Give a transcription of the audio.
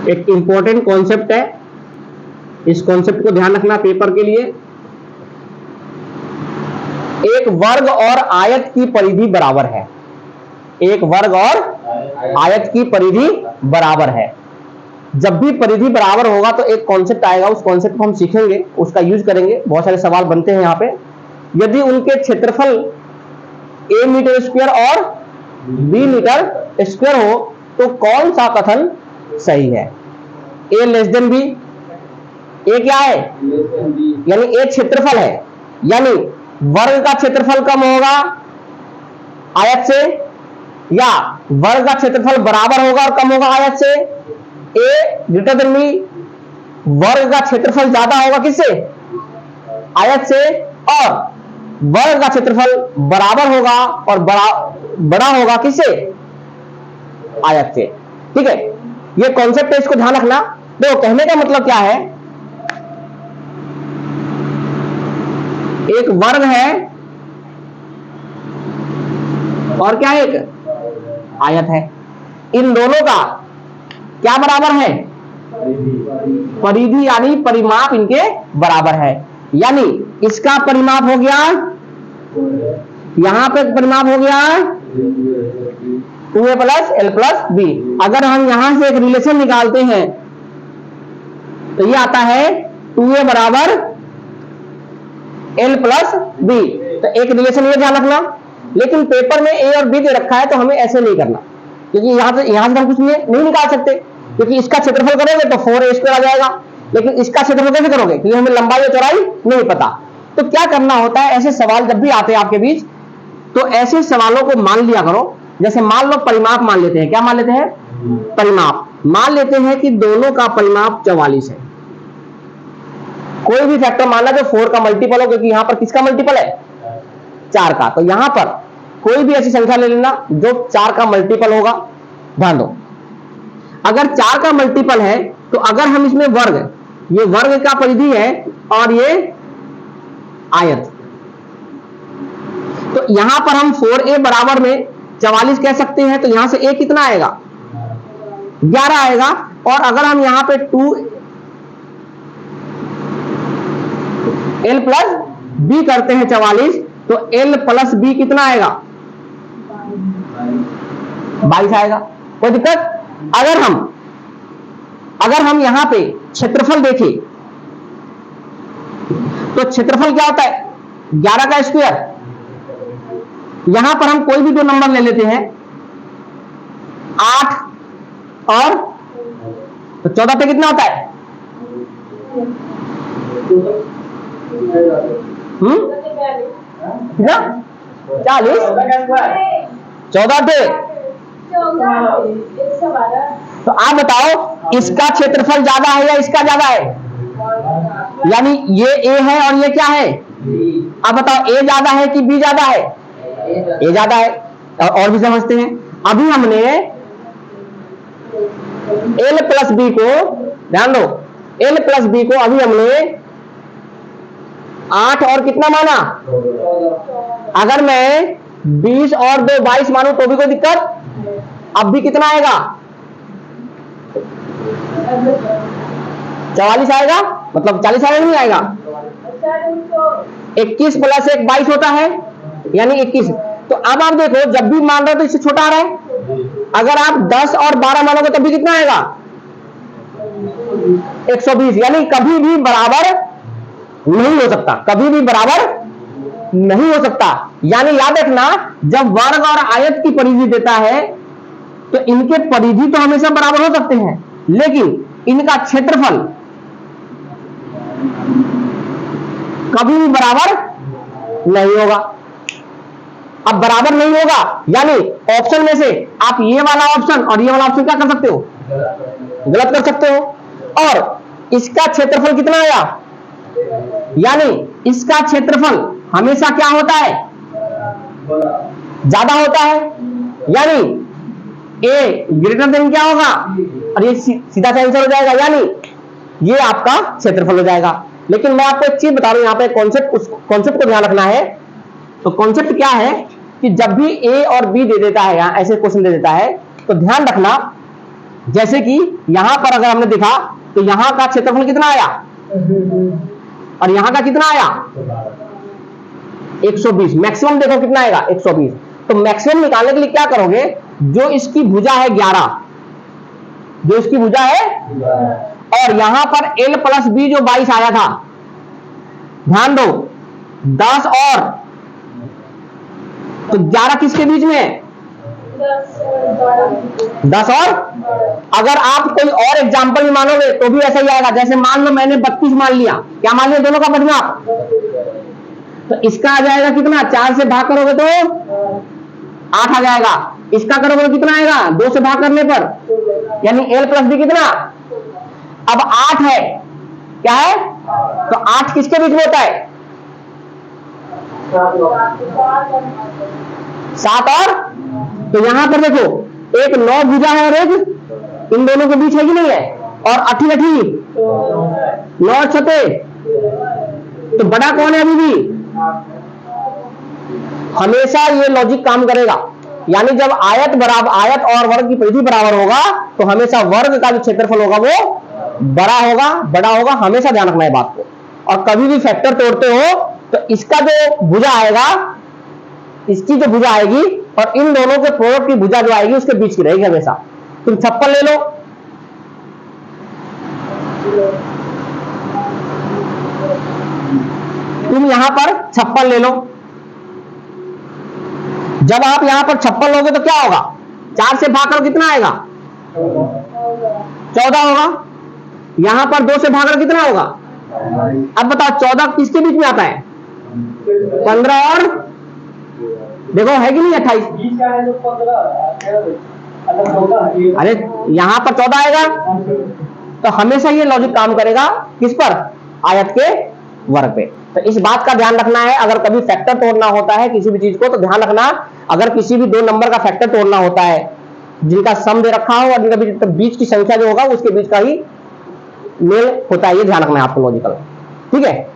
एक important concept है, इस कॉन्सेप्ट को ध्यान रखना पेपर के लिए। एक वर्ग और आयत की परिधि बराबर है, एक वर्ग और आयत की परिधि बराबर है। जब भी परिधि बराबर होगा तो एक कॉन्सेप्ट आएगा, उस कॉन्सेप्ट को हम सीखेंगे, उसका यूज करेंगे। बहुत सारे सवाल बनते हैं यहाँ पे। यदि उनके क्षेत्रफल a मीटर स्क्वायर और b मीटर स्क्वायर हो तो कौन सा कथन सही है? a less than b, a क्या है? यानी a क्षेत्रफल है, यानी वर्ग का क्षेत्रफल कम होगा आयत से, या वर्ग का क्षेत्रफल बराबर होगा और कम होगा आयत से? a ग्रेटर देन b, वर्ग का क्षेत्रफल ज्यादा होगा किससे? आयत से, और वर्ग का क्षेत्रफल बराबर होगा और बड़ा होगा किससे? आयत से। ठीक है, ये कॉन्सेप्ट है, इसको ध्यान रखना। देखो कहने का मतलब क्या है, एक वर्ग है और क्या है? एक आयत है। इन दोनों का क्या बराबर है? परिधि यानी परिमाप इनके बराबर है। यानी इसका परिमाप हो गया, यहां पे परिमाप हो गया 2a plus l plus b। अगर हम यहां से एक रिलेशन निकालते हैं तो ये आता है 2a बराबर l प्लस b। तो एक रिलेशन ये ध्यान रखना। लेकिन पेपर में a और b दे रखा है तो हमें ऐसे नहीं करना, क्योंकि यहां से हम कुछ नहीं निकाल सकते, क्योंकि इसका क्षेत्रफल करोगे तो 4a स्क्वायर आ जाएगा, लेकिन इसका क्षेत्रफल कैसे करोगे? क्योंकि हमें लंबाई और चौड़ाई नहीं पता। तो क्या करना होता है, ऐसे सवाल जब भी आते हैं आपके बीच, तो ऐसे सवालों को मान लिया करो। जैसे मान लो परिमाप मान लेते हैं, क्या मान लेते हैं? परिमाप मान लेते हैं कि दोनों का परिमाप 44 है। कोई भी फैक्टर मानना जो 4 का मल्टीपल हो, क्योंकि यहां पर किसका मल्टीपल है? 4 का। तो यहां पर कोई भी ऐसी संख्या ले लेना जो 4 का मल्टीपल होगा। ध्यान दो, अगर 4 का मल्टीपल है तो अगर हम इसमें वर्ग, ये वर्ग का परिधि है और ये आयत, तो यहां पर हम 4a बराबर में 44 कह सकते हैं। तो यहां से a कितना आएगा? 11 आएगा। और अगर हम यहां पे 2l प्लस b करते हैं 44, तो l प्लस b कितना आएगा? 22 आएगा। कोई दिक्कत? अगर हम यहां पे क्षेत्रफल देखें तो क्षेत्रफल क्या होता है? 11 का स्क्वायर। यहां पर हम कोई भी दो नंबर ले लेते हैं, 8 और तो 14 पे कितना होता है? कितना? 40। 14 पे तो आप बताओ इसका क्षेत्रफल ज्यादा है या इसका ज्यादा है? यानी ये a है और ये क्या है? आप बताओ a ज्यादा है कि b ज्यादा है? a ज्यादा है। और भी समझते हैं। अभी हमने l प्लस b को, ध्यान दो, l प्लस b को अभी हमने 8 और कितना माना? अगर मैं 20 और 2 22 मानू तो भी कोई दिक्कत? अब भी कितना आएगा? 44 आएगा। मतलब 40 आएगा नहीं आएगा? 21 प्लस 1 22 होता है, यानी 21। तो अब आप देखो, जब भी मान रहे हो तो इससे छोटा आ रहा है। अगर आप 10 और 12 मानोगे तब भी कितना आएगा? 120। यानी कभी भी बराबर नहीं हो सकता, कभी भी बराबर नहीं हो सकता। यानी याद रखना, जब वर्ग और आयत की परिधि देता है तो इनके परिधि तो हमेशा बराबर हो सकते हैं, लेकिन इनका क्षेत्रफल कभी भी बराबर नहीं होगा। अब बराबर नहीं होगा यानी ऑप्शन में से आप ये वाला ऑप्शन और ये वाला ऑप्शन क्या कर सकते हो? गलत कर सकते हो। और इसका क्षेत्रफल कितना आया? यानी इसका क्षेत्रफल हमेशा क्या होता है? ज्यादा होता है। यानी a ग्रेटर देन क्या होगा? और ये सीधा सा आंसर हो जाएगा, यानी ये आपका क्षेत्रफल हो जाएगा। लेकिन मैं आपको एक चीज बता रहा हूं, यहाँ पे कॉन्सेप्ट, उस कॉन्सेप्ट को ध्यान रखना है। तो कॉन्सेप्ट क्या है कि जब भी a और b दे देता है, यहां ऐसे क्वेश्चन दे देता है, तो ध्यान रखना जैसे कि यहां पर अगर हमने देखा तो यहां का क्षेत्रफल कितना आया और यहां का कितना आया 120। मैक्सिमम देखो कितना आएगा 120। तो मैक्सिमम निकालने के लिए क्या करोगे, जो इसकी भुजा है 11, जो इसकी भुजा है, और यहां पर l प्लस बी जो 22 आया था, ध्यान दो 10 और तो 11 किसके बीच में है 10 और। अगर आप कोई और एग्जांपल भी मानोगे तो भी ऐसा ही आएगा। जैसे मान लो मैंने 32 मान लिया, क्या मान लिया दोनों का मजमू, तो इसका आ जाएगा कितना, 4 से भाग करोगे तो 8 आ जाएगा। इसका करोगे तो कितना आएगा 2 से भाग करने पर, यानी l प्लस बी कितना, अब 8 है, क्या है, तो 8 किसके बीच में होता है 7 और। तो यहां पर देखो एक 9 भुजा है और एक इन दोनों के बीच है कि नहीं है, और 8 9 छते, तो बड़ा कौन है अभी भी। हमेशा ये लॉजिक काम करेगा, यानी जब आयत बराबर, आयत और वर्ग की परिधि बराबर होगा तो हमेशा वर्ग का जो क्षेत्रफल होगा वो बड़ा होगा। हमेशा ध्यान रखना है बात को। और कभी भी फैक्टर तोड़ते हो तो इसका जो भुजा आएगा, इसकी जो भुजा आएगी और इन दोनों के प्रोडक्ट की भुजा जो आएगी उसके बीच की रहेगी हमेशा। तुम 56 ले लो, तुम यहां पर 56 ले लो, जब आप यहां पर 56 लोगे तो क्या होगा, 4 से भाग कर कितना आएगा 14 होगा। यहां पर 2 से भागकर कितना होगा, अब बताओ 14 किसके बीच में आता है 15 और देखो है कि नहीं 28, अरे यहां पर 14 आएगा। तो हमेशा ये लॉजिक काम करेगा किस पर, आयत के वर्ग पे। तो इस बात का ध्यान रखना है, अगर कभी फैक्टर तोड़ना होता है किसी भी चीज को तो ध्यान रखना, अगर किसी भी 2 नंबर का फैक्टर तोड़ना होता है जिनका सम दे रखा हो और जिनका बीच की संख्या जो होगा उसके बीच का ही मेल होता है, ये ध्यान रखना है आपको लॉजिकल, ठीक है।